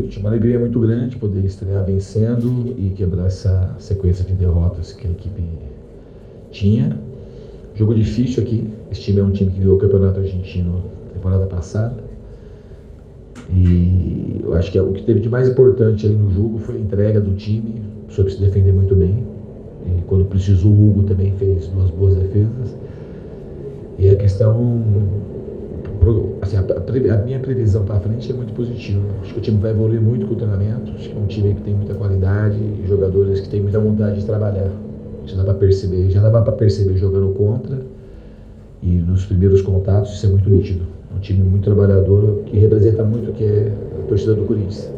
tinha uma alegria muito grande poder estrear vencendo e quebrar essa sequência de derrotas que a equipe tinha. Jogo difícil aqui. Esse time é um time que ganhou o Campeonato Argentino na temporada passada. E eu acho que o que teve de mais importante aí no jogo foi a entrega do time, soube se defender muito bem. E quando precisou, o Hugo também fez 2 boas defesas. E a questão, assim, a minha previsão para frente é muito positiva. Acho que o time vai evoluir muito com o treinamento. Acho que é um time que tem muita qualidade e jogadores que têm muita vontade de trabalhar. Isso dá para perceber, já dava para perceber jogando contra e nos primeiros contatos isso é muito nítido. É um time muito trabalhador que representa muito o que é a torcida do Corinthians.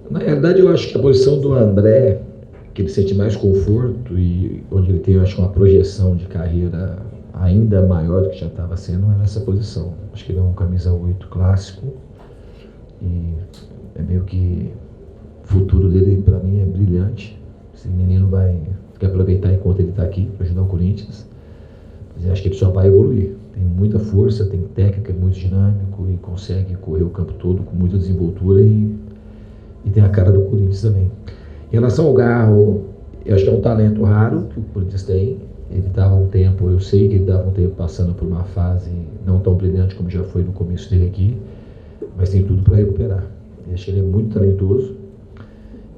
Na realidade, eu acho que a posição do André, que ele sente mais conforto e onde ele tem, eu acho, uma projeção de carreira ainda maior do que já estava sendo, é nessa posição. Acho que ele é um camisa 8 clássico e é meio que o futuro dele, para mim, é brilhante. Esse menino vai aproveitar enquanto ele está aqui para ajudar o Corinthians. Mas eu acho que ele só vai evoluir. Tem muita força, tem técnica, é muito dinâmico e consegue correr o campo todo com muita desenvoltura e tem a cara do Corinthians também. Em relação ao Garro, eu acho que é um talento raro que o Corinthians tem. Ele estava um tempo, eu sei que ele estava um tempo passando por uma fase não tão brilhante como já foi no começo dele aqui, mas tem tudo para recuperar. Eu acho que ele é muito talentoso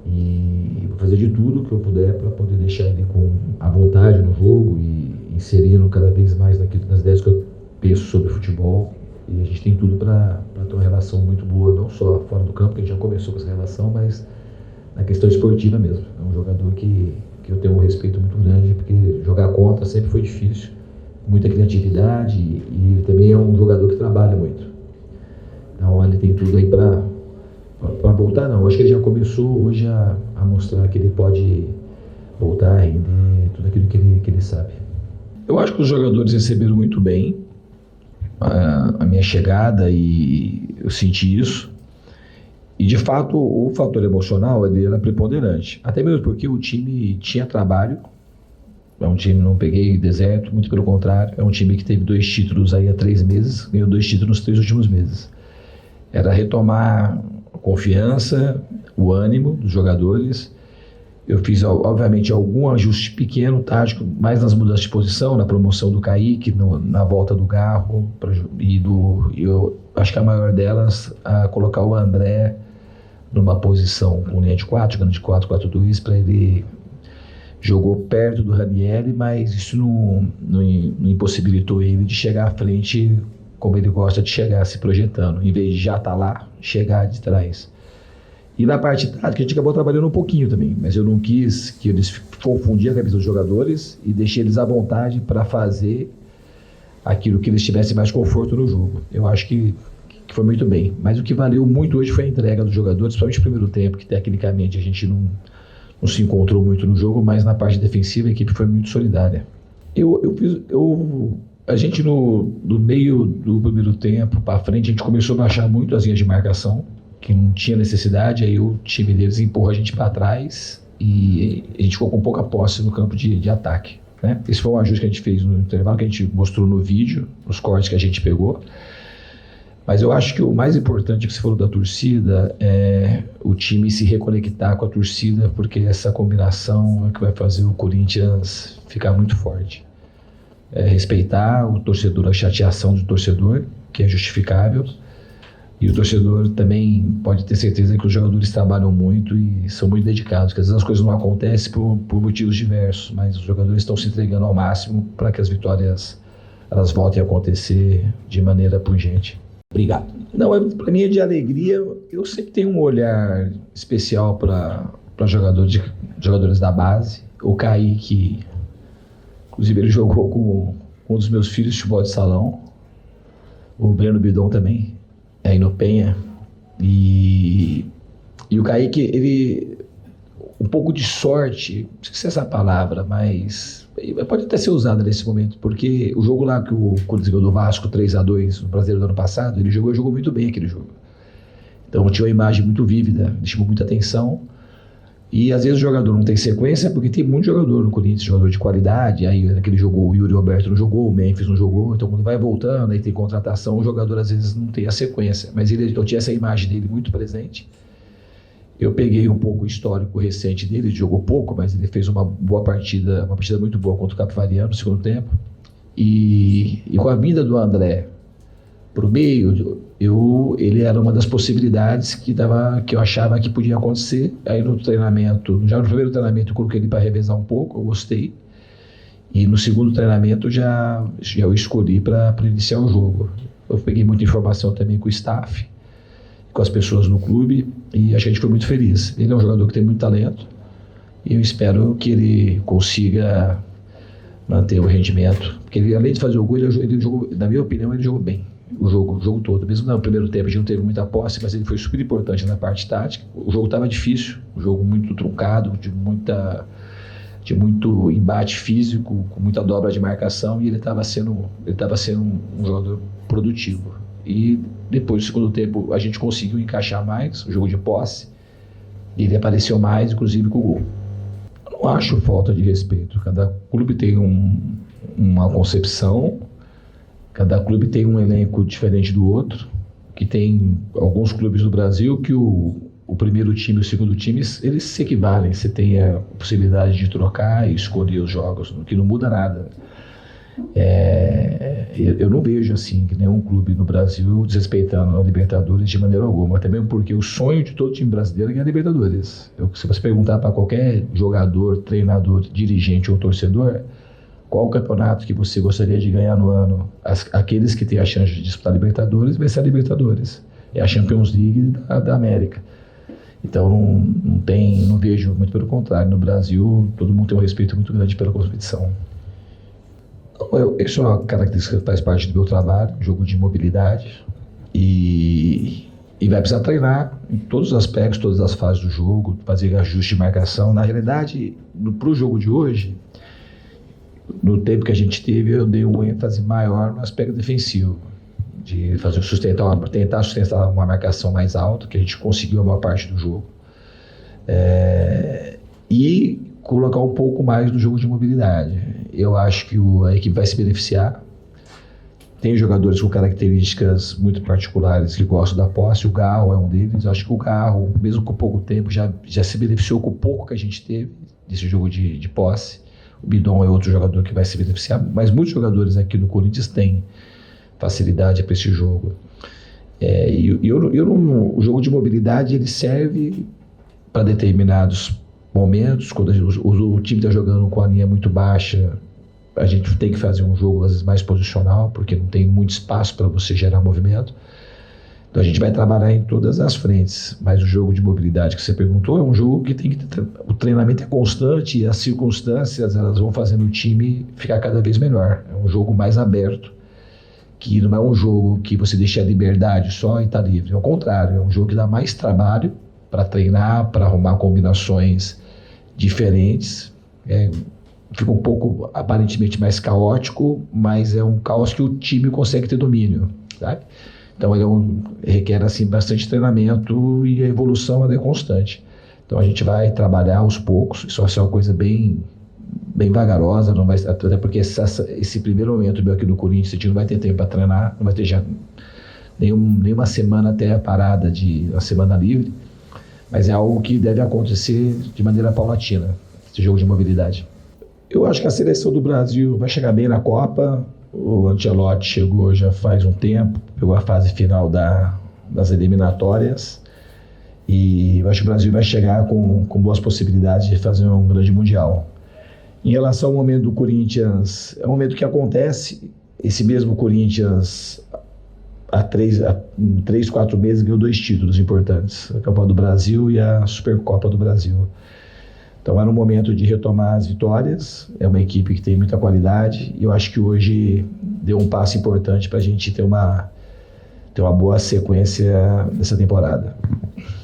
e vou fazer de tudo que eu puder para poder deixar ele com a vontade no jogo e inserindo cada vez mais nas ideias que eu penso sobre futebol. E a gente tem tudo para ter uma relação muito boa, não só fora do campo, que a gente já começou com essa relação, mas na questão esportiva mesmo. É um jogador que eu tenho um respeito muito grande, porque jogar contra sempre foi difícil, muita criatividade e ele também é um jogador que trabalha muito. Então ele tem tudo aí para voltar, não. Acho que ele já começou hoje a mostrar que ele pode voltar a render tudo aquilo que ele sabe. Eu acho que os jogadores receberam muito bem a minha chegada e eu senti isso. E de fato o fator emocional ele era preponderante, até mesmo porque o time tinha trabalho. É um time, não peguei deserto, muito pelo contrário, é um time que teve 2 títulos aí há 3 meses, ganhou 2 títulos nos 3 últimos meses. Era retomar a confiança, o ânimo dos jogadores. Eu fiz, obviamente, algum ajuste pequeno, tático, mais nas mudanças de posição, na promoção do Kaique, na volta do Garro, eu acho que a maior delas, a colocar o André numa posição com linha de 4, jogando de 4-4-2, para ele jogou perto do Ranieri, mas isso não impossibilitou ele de chegar à frente como ele gosta de chegar, se projetando, em vez de já estar lá, chegar de trás. E na parte tática a gente acabou trabalhando um pouquinho também, mas eu não quis que eles confundissem a cabeça dos jogadores e deixei eles à vontade para fazer aquilo que eles tivessem mais conforto no jogo. Eu acho que foi muito bem, mas o que valeu muito hoje foi a entrega dos jogadores, principalmente no primeiro tempo, que tecnicamente a gente não se encontrou muito no jogo, mas na parte defensiva a equipe foi muito solidária. A gente no meio do primeiro tempo para frente, a gente começou a baixar muito as linhas de marcação, que não tinha necessidade, aí o time deles empurrou a gente para trás e a gente ficou com pouca posse no campo de ataque, né? Esse foi um ajuste que a gente fez no intervalo, que a gente mostrou no vídeo, nos cortes que a gente pegou. Mas eu acho que o mais importante que você falou da torcida é o time se reconectar com a torcida, porque essa combinação é que vai fazer o Corinthians ficar muito forte. Respeitar o torcedor, a chateação do torcedor, que é justificável, e o torcedor também pode ter certeza que os jogadores trabalham muito e são muito dedicados, que às vezes as coisas não acontecem por motivos diversos, mas os jogadores estão se entregando ao máximo para que as vitórias elas voltem a acontecer de maneira pungente. Obrigado. Não, para mim é de alegria. Eu sempre tenho um olhar especial para jogadores da base. O Kaique, inclusive, ele jogou com um dos meus filhos de futebol de salão. O Breno Bidon também, aí no Penha. E o Kaique, ele... Um pouco de sorte, não sei se é essa palavra, mas pode até ser usada nesse momento, porque o jogo lá que o Corinthians ganhou do Vasco 3-2 no Brasileiro do ano passado, ele jogou muito bem aquele jogo. Então tinha uma imagem muito vívida, chamou muita atenção. E às vezes o jogador não tem sequência, porque tem muito jogador no Corinthians, jogador de qualidade. Aí naquele jogo o Yuri Alberto não jogou, o Memphis não jogou, então quando vai voltando, aí tem contratação, o jogador às vezes não tem a sequência. Mas eu tinha essa imagem dele muito presente. Eu peguei um pouco o histórico recente dele, ele jogou pouco, mas ele fez uma boa partida, uma partida muito boa contra o Capivariano no segundo tempo. E com a vinda do André para o meio, ele era uma das possibilidades que eu achava que podia acontecer. Aí no treinamento, já no primeiro treinamento eu coloquei ele para revezar um pouco, eu gostei. E no segundo treinamento já eu escolhi para iniciar o jogo. Eu peguei muita informação também com o staff, com as pessoas no clube, e a gente foi muito feliz. Ele é um jogador que tem muito talento e eu espero que ele consiga manter o rendimento, porque ele, além de fazer o gol, ele jogou, na minha opinião, ele jogou bem o jogo todo. Mesmo no primeiro tempo a gente não teve muita posse, mas ele foi super importante na parte tática. O jogo estava difícil, um jogo muito truncado, de muito embate físico, com muita dobra de marcação, e ele estava sendo um jogador produtivo. E depois do segundo tempo a gente conseguiu encaixar mais o jogo de posse, e ele apareceu mais, inclusive com o gol. Eu não acho falta de respeito. Cada clube tem uma concepção, cada clube tem um elenco diferente do outro, que tem alguns clubes no Brasil que o primeiro time e o segundo time, eles se equivalem. Você tem a possibilidade de trocar e escolher os jogos, que não muda nada. Eu não vejo assim que nenhum clube no Brasil desrespeitando a Libertadores de maneira alguma, também porque o sonho de todo time brasileiro é ganhar a Libertadores. Se você perguntar para qualquer jogador, treinador, dirigente ou torcedor, qual o campeonato que você gostaria de ganhar no ano, aqueles que têm a chance de disputar a Libertadores, vai ser a Libertadores, é a Champions League da América. Então não vejo, muito pelo contrário, no Brasil todo mundo tem um respeito muito grande pela competição. Isso é uma característica que faz parte do meu trabalho, jogo de mobilidade, e vai precisar treinar em todos os aspectos, todas as fases do jogo, fazer ajuste de marcação. Na realidade, para o jogo de hoje, no tempo que a gente teve, eu dei um ênfase maior no aspecto defensivo, de tentar sustentar uma marcação mais alta, que a gente conseguiu a maior parte do jogo, e colocar um pouco mais no jogo de mobilidade. Eu acho que a equipe vai se beneficiar. Tem jogadores com características muito particulares que gostam da posse. O Garro é um deles. Eu acho que o Garro, mesmo com pouco tempo, já se beneficiou com o pouco que a gente teve desse jogo de posse. O Bidon é outro jogador que vai se beneficiar, mas muitos jogadores aqui no Corinthians têm facilidade para esse jogo. O jogo de mobilidade ele serve para determinados momentos, quando o time está jogando com a linha muito baixa, a gente tem que fazer um jogo às vezes mais posicional, porque não tem muito espaço para você gerar movimento. Então a gente vai trabalhar em todas as frentes, mas o jogo de mobilidade que você perguntou é um jogo que tem que o treinamento é constante e as circunstâncias elas vão fazendo o time ficar cada vez melhor. É um jogo mais aberto, que não é um jogo que você deixa a liberdade só e está livre. Ao contrário, é um jogo que dá mais trabalho para treinar, para arrumar combinações diferentes. Fica um pouco aparentemente mais caótico, mas é um caos que o time consegue ter domínio, sabe? Então ele requer assim bastante treinamento e a evolução é constante. Então a gente vai trabalhar aos poucos, isso vai ser uma coisa bem vagarosa, não vai, até porque esse primeiro momento meu aqui do Corinthians, a gente não vai ter tempo para treinar, não vai ter já nenhuma semana até a parada a semana livre, mas é algo que deve acontecer de maneira paulatina, esse jogo de mobilidade. Eu acho que a seleção do Brasil vai chegar bem na Copa. O Ancelotti chegou já faz um tempo, pegou a fase final das eliminatórias, e eu acho que o Brasil vai chegar com boas possibilidades de fazer um grande mundial. Em relação ao momento do Corinthians, é um momento que acontece. Esse mesmo Corinthians, há 3, 4 meses, ganhou 2 títulos importantes, a Copa do Brasil e a Supercopa do Brasil. Então era um momento de retomar as vitórias. É uma equipe que tem muita qualidade, e eu acho que hoje deu um passo importante para a gente ter uma boa sequência dessa temporada.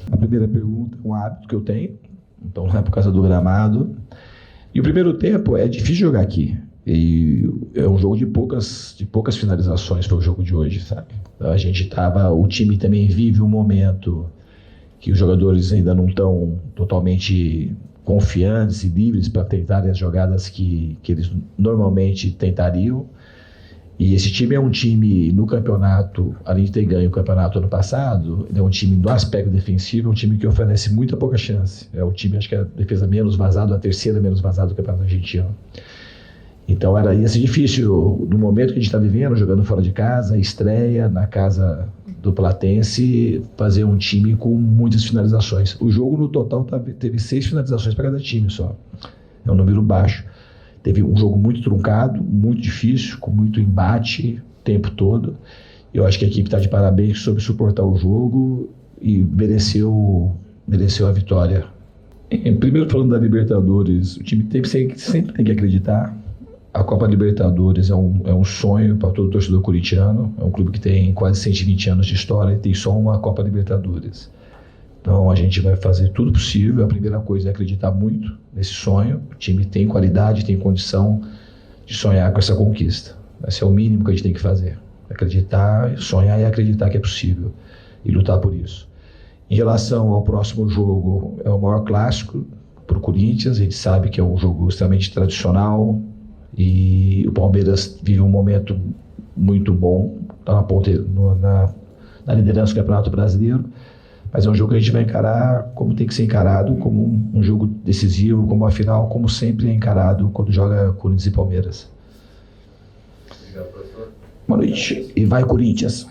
A primeira pergunta é um hábito que eu tenho, então não é por causa do gramado. E o primeiro tempo é difícil jogar aqui. E é um jogo de poucas finalizações, foi o jogo de hoje, sabe? Então o time também vive um momento que os jogadores ainda não estão totalmente confiantes e livres para tentarem as jogadas que eles normalmente tentariam. E esse time é um time no campeonato, além de ter ganho o campeonato ano passado, ele é um time no aspecto defensivo, é um time que oferece muita pouca chance. É o time, acho que é a defesa menos vazada, a terceira menos vazada do campeonato argentino. Então ia ser difícil, no momento que a gente está vivendo, jogando fora de casa, estreia na casa do Platense, fazer um time com muitas finalizações. O jogo no total teve 6 finalizações para cada time só. É um número baixo. Teve um jogo muito truncado, muito difícil, com muito embate o tempo todo. Eu acho que a equipe está de parabéns sobre suportar o jogo e mereceu a vitória. Primeiro, falando da Libertadores, o time sempre tem que acreditar. A Copa Libertadores é um sonho para todo torcedor corintiano. É um clube que tem quase 120 anos de história e tem só uma Copa Libertadores. Então a gente vai fazer tudo possível. A primeira coisa é acreditar muito nesse sonho. O time tem qualidade, tem condição de sonhar com essa conquista. Esse é o mínimo que a gente tem que fazer. Acreditar, sonhar e acreditar que é possível. E lutar por isso. Em relação ao próximo jogo, é o maior clássico para o Corinthians. A gente sabe que é um jogo extremamente tradicional. E o Palmeiras vive um momento muito bom. Está na liderança do Campeonato Brasileiro. Mas é um jogo que a gente vai encarar como tem que ser encarado, como um jogo decisivo, como uma final, como sempre é encarado quando joga Corinthians e Palmeiras. Obrigado, professor. Boa noite. E vai, Corinthians!